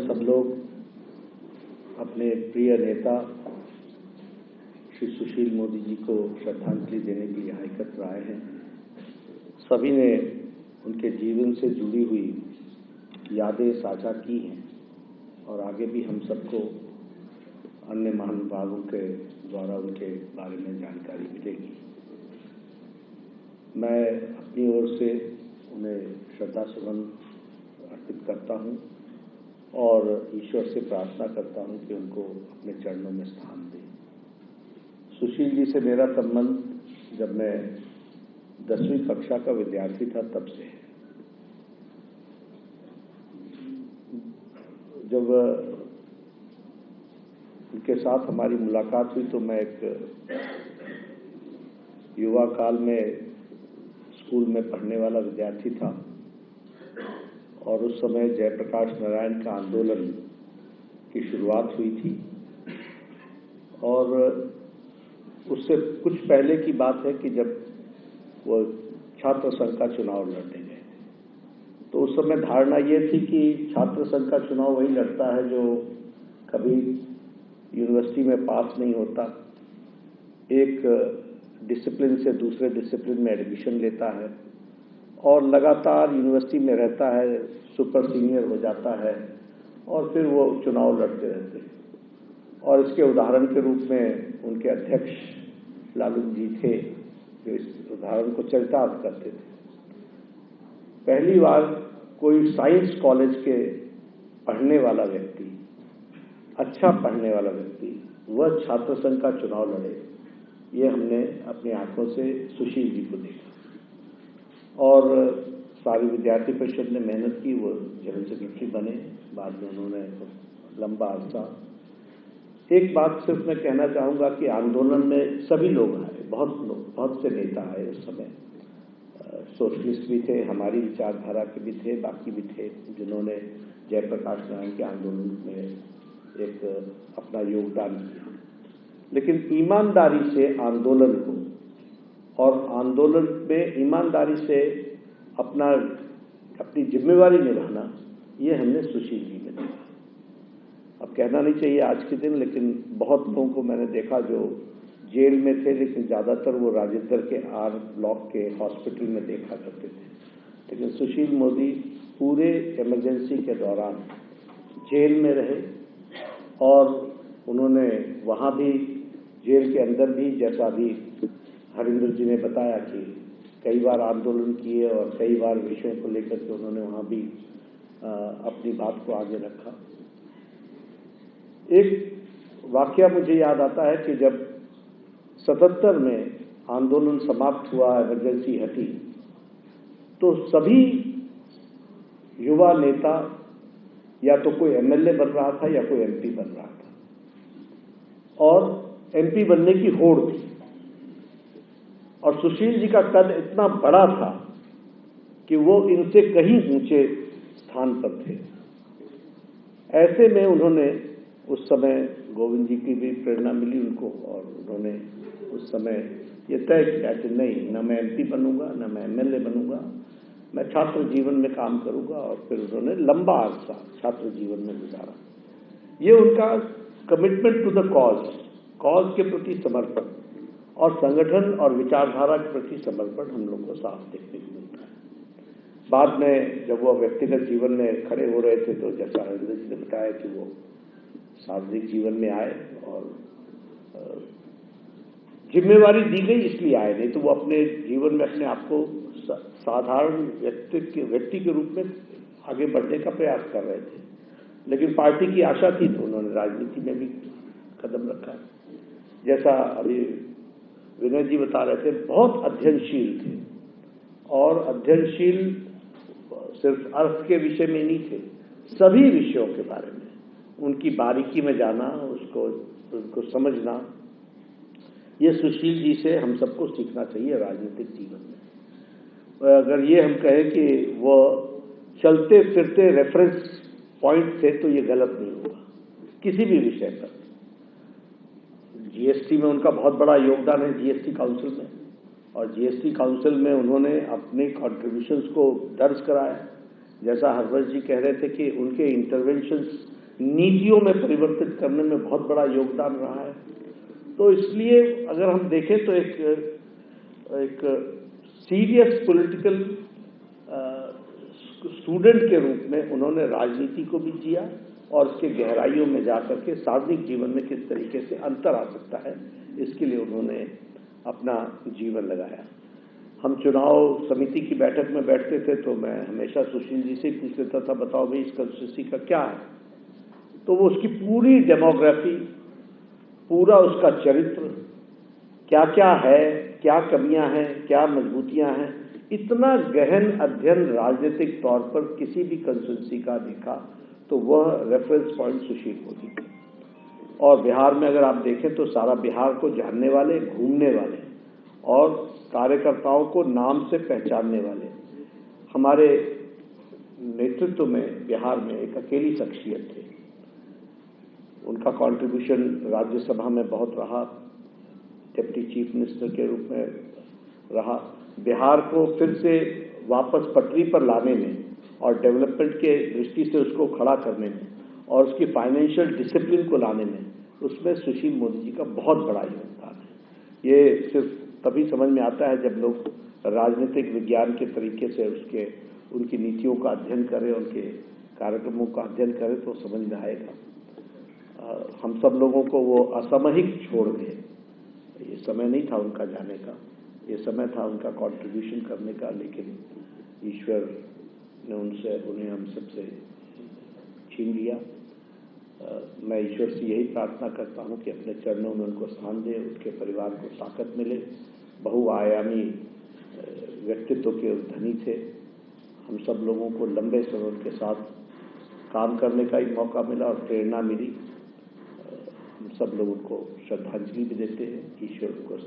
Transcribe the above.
सब लोग अपने प्रिय नेता श्री सुशील मोदी जी को श्रद्धांजलि देने के लिए यहाँ एकत्र आए हैं। सभी ने उनके जीवन से जुड़ी हुई यादें साझा की हैं और आगे भी हम सबको अन्य महानुभावों के द्वारा उनके बारे में जानकारी मिलेगी। मैं अपनी ओर से उन्हें श्रद्धा सुमन अर्पित करता हूं और ईश्वर से प्रार्थना करता हूं कि उनको अपने चरणों में स्थान दें। सुशील जी से मेरा संबंध जब मैं 10वीं कक्षा का विद्यार्थी था तब से है। जब उनके साथ हमारी मुलाकात हुई तो मैं एक युवा काल में स्कूल में पढ़ने वाला विद्यार्थी था और उस समय जयप्रकाश नारायण का आंदोलन की शुरुआत हुई थी और उससे कुछ पहले की बात है कि जब वो छात्र संघ का चुनाव लड़ने गए तो उस समय धारणा ये थी कि छात्र संघ का चुनाव वही लड़ता है जो कभी यूनिवर्सिटी में पास नहीं होता, एक डिसिप्लिन से दूसरे डिसिप्लिन में एडमिशन लेता है और लगातार यूनिवर्सिटी में रहता है, सुपर सीनियर हो जाता है और फिर वो चुनाव लड़ते रहते हैं। और इसके उदाहरण के रूप में उनके अध्यक्ष लालू जी थे जो इस उदाहरण को चरितार्थ करते थे। पहली बार कोई साइंस कॉलेज के पढ़ने वाला व्यक्ति, अच्छा पढ़ने वाला व्यक्ति, वह छात्र संघ का चुनाव लड़े, ये हमने अपनी आंखों से सुशील जी को देखा और सारी विद्यार्थी परिषद ने मेहनत की, वो जनरल सेक्रेटरी बने। बाद में उन्होंने लंबा अरसा। एक बात सिर्फ मैं कहना चाहूँगा कि आंदोलन में सभी लोग आए, बहुत से नेता आए उस समय। सोशलिस्ट भी थे, हमारी विचारधारा के भी थे, बाकी भी थे जिन्होंने जयप्रकाश नारायण के आंदोलन में एक अपना योगदान किया। लेकिन ईमानदारी से आंदोलन को और आंदोलन में ईमानदारी से अपनी जिम्मेवारी निभाना, ये हमने सुशील जी में देखा। अब कहना नहीं चाहिए आज के दिन, लेकिन बहुत लोगों को मैंने देखा जो जेल में थे, लेकिन ज़्यादातर वो राजेंद्र के आर ब्लॉक के हॉस्पिटल में देखा करते थे। लेकिन सुशील मोदी पूरे इमरजेंसी के दौरान जेल में रहे और उन्होंने वहाँ भी, जेल के अंदर भी, जैसा भी हरिंदर जी ने बताया कि कई बार आंदोलन किए और कई बार विषयों को लेकर के उन्होंने वहाँ भी अपनी बात को आगे रखा। एक वाकया मुझे याद आता है कि जब 77 में आंदोलन समाप्त हुआ, इमरजेंसी हटी, तो सभी युवा नेता या तो कोई एमएलए बन रहा था या कोई एमपी बन रहा था और एमपी बनने की होड़ थी। और सुशील जी का कद इतना बड़ा था कि वो इनसे कहीं ऊंचे स्थान पर थे। ऐसे में उन्होंने उस समय, गोविंद जी की भी प्रेरणा मिली उनको और उन्होंने उस समय ये तय किया कि नहीं, न मैं एमपी बनूंगा, न मैं एमएलए बनूंगा, मैं छात्र जीवन में काम करूंगा। और फिर उन्होंने लंबा अरसा छात्र जीवन में गुजारा। ये उनका कमिटमेंट टू द कॉज के प्रति समर्पण और संगठन और विचारधारा के प्रति समर्पण हम लोग को साफ देखने को मिलता है। बाद में जब वो व्यक्तिगत जीवन में खड़े हो रहे थे तो जैसा हरिंदर जी ने बताया कि वो सार्वजनिक जीवन में आए और जिम्मेवारी दी गई इसलिए आए, नहीं तो वो अपने जीवन में अपने आप को साधारण व्यक्ति के रूप में आगे बढ़ने का प्रयास कर रहे थे। लेकिन पार्टी की आशा थी तो उन्होंने राजनीति में भी कदम रखा। जैसा अभी विनय जी बता रहे थे, बहुत अध्ययनशील थे और अध्ययनशील सिर्फ अर्थ के विषय में नहीं थे, सभी विषयों के बारे में उनकी बारीकी में जाना, उसको समझना, ये सुशील जी से हम सबको सीखना चाहिए राजनीतिक जीवन में। अगर ये हम कहें कि वो चलते फिरते रेफरेंस पॉइंट थे तो ये गलत नहीं होगा किसी भी विषय पर। जीएसटी में उनका बहुत बड़ा योगदान है, जीएसटी काउंसिल में, और जीएसटी काउंसिल में उन्होंने अपने कॉन्ट्रीब्यूशंस को दर्ज कराया। जैसा हरवर्ष जी कह रहे थे कि उनके इंटरवेंशंस नीतियों में परिवर्तित करने में बहुत बड़ा योगदान रहा है। तो इसलिए अगर हम देखें तो एक सीरियस पॉलिटिकल स्टूडेंट के रूप में उन्होंने राजनीति को भी जिया और उसके गहराइयों में जाकर के सार्वजनिक जीवन में किस तरीके से अंतर आ सकता है, इसके लिए उन्होंने अपना जीवन लगाया। हम चुनाव समिति की बैठक में बैठते थे तो मैं हमेशा सुशील जी से पूछ लेता था, बताओ भाई इस कंस्टिट्यूंसी का क्या है। तो वो उसकी पूरी डेमोग्राफी, पूरा उसका चरित्र, क्या क्या है, क्या कमियां हैं, क्या मजबूतियां हैं, इतना गहन अध्ययन राजनीतिक तौर पर किसी भी कंस्टिट्यूंसी का देखा तो वह रेफरेंस पॉइंट सुशील मोदी थे। और बिहार में अगर आप देखें तो सारा बिहार को जानने वाले, घूमने वाले और कार्यकर्ताओं को नाम से पहचानने वाले हमारे नेतृत्व में बिहार में एक अकेली शख्सियत थे। उनका कंट्रीब्यूशन राज्यसभा में बहुत रहा, डिप्टी चीफ मिनिस्टर के रूप में रहा। बिहार को फिर से वापस पटरी पर लाने में और डेवलपमेंट के दृष्टि से उसको खड़ा करने में और उसकी फाइनेंशियल डिसिप्लिन को लाने में, उसमें सुशील मोदी जी का बहुत बड़ा योगदान है। ये सिर्फ तभी समझ में आता है जब लोग राजनीतिक विज्ञान के तरीके से उनकी नीतियों का अध्ययन करें, उनके कार्यक्रमों का अध्ययन करें तो समझ में आएगा। हम सब लोगों को वो असामयिक छोड़ गए। ये समय नहीं था उनका जाने का, ये समय था उनका कंट्रीब्यूशन करने का, लेकिन ईश्वर ने उन्हें हम सबसे छीन लिया। मैं ईश्वर से यही प्रार्थना करता हूं कि अपने चरणों में उनको स्थान दे, उनके परिवार को ताकत मिले। बहुआयामी व्यक्तित्व के धनी थे। हम सब लोगों को लंबे समय उनके साथ काम करने का ही मौका मिला और प्रेरणा मिली। हम सब लोग उनको श्रद्धांजलि भी देते हैं। ईश्वर उनको